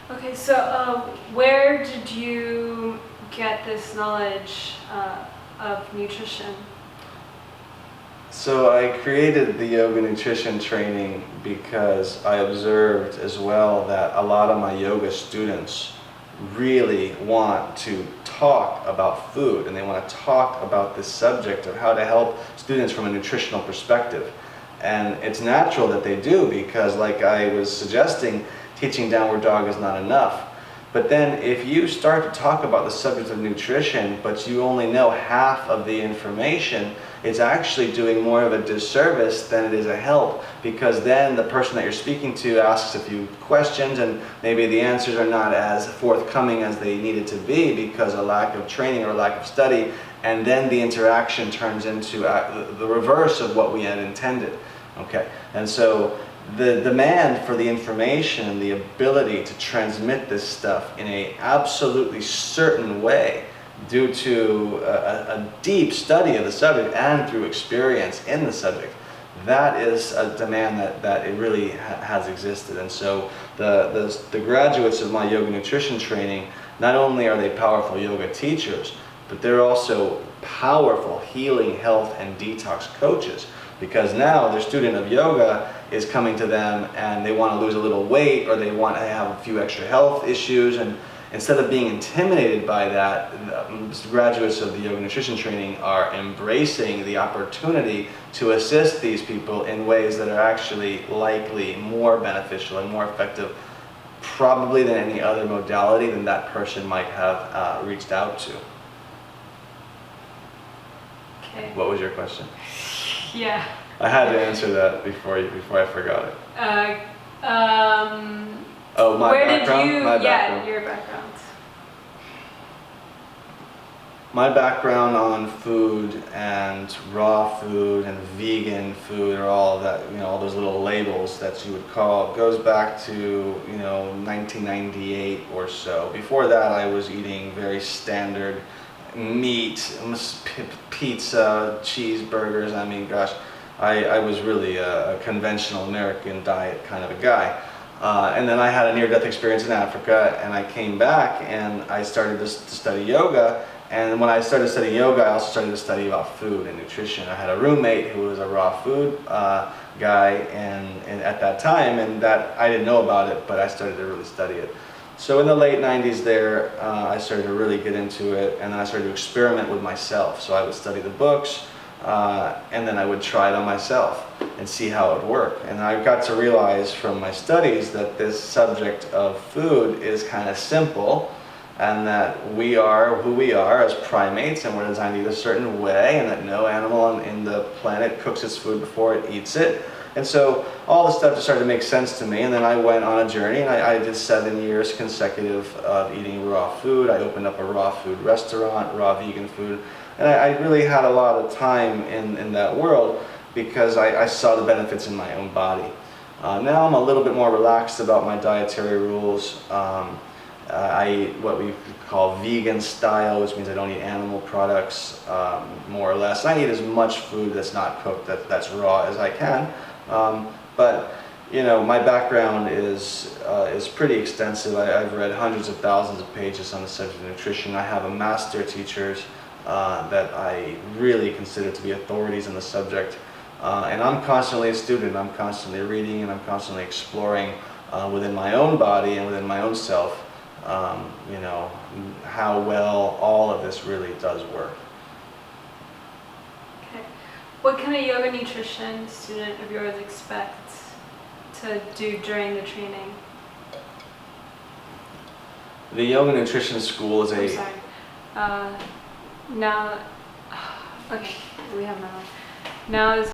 Okay, so where did you get this knowledge of nutrition? So I created the yoga nutrition training because I observed as well that a lot of my yoga students really want to talk about food, and they want to talk about this subject of how to help students from a nutritional perspective. And it's natural that they do, because like I was suggesting, teaching downward dog is not enough. But then if you start to talk about the subject of nutrition, but you only know half of the information, it's actually doing more of a disservice than it is a help, because then the person that you're speaking to asks a few questions and maybe the answers are not as forthcoming as they needed to be because of lack of training or lack of study, and then the interaction turns into the reverse of what we had intended. Okay, and so the demand for the information and the ability to transmit this stuff in a absolutely certain way, due to a deep study of the subject and through experience in the subject, that is a demand that it really has existed. And so the graduates of my yoga nutrition training, not only are they powerful yoga teachers, but they're also powerful healing, health, and detox coaches, because now their student of yoga is coming to them and they want to lose a little weight, or they want to have a few extra health issues, and instead of being intimidated by that, the graduates of the yoga nutrition training are embracing the opportunity to assist these people in ways that are actually likely more beneficial and more effective, probably than any other modality than that person might have reached out to. Okay. What was your question? Yeah. I had to answer that before I forgot it. Oh, my where background? did you? My yeah, background. your background. My background on food and raw food and vegan food, or all that, all those little labels that you would call, goes back to 1998 or so. Before that, I was eating very standard meat, pizza, cheeseburgers. I mean, gosh, I was really a conventional American diet kind of a guy. And then I had a near-death experience in Africa, and I came back and I started to study yoga. And when I started studying yoga, I also started to study about food and nutrition. I had a roommate who was a raw food guy, and at that time, and that I didn't know about it, but I started to really study it. So in the late 90s there, I started to really get into it, and then I started to experiment with myself. So I would study the books, and then I would try it on myself and see how it would work. And I got to realize from my studies that this subject of food is kind of simple, and that we are who we are as primates, and we're designed to eat a certain way, and that no animal in the planet cooks its food before it eats it. And so all this stuff just started to make sense to me, and then I went on a journey, and I did 7 years consecutive of eating raw food. I opened up a raw food restaurant, raw vegan food, and I really had a lot of time in that world, because I saw the benefits in my own body. Now I'm a little bit more relaxed about my dietary rules. I eat what we call vegan style, which means I don't eat animal products, more or less. I eat as much food that's not cooked, that's raw, as I can. But my background is pretty extensive. I've read hundreds of thousands of pages on the subject of nutrition. I have a master teachers that I really consider to be authorities in the subject. And I'm constantly a student. I'm constantly reading, and I'm constantly exploring within my own body and within my own self, how well all of this really does work. Okay. What can a yoga nutrition student of yours expect to do during the training? The yoga nutrition school is I'm sorry. Now, okay, we have another one. Now is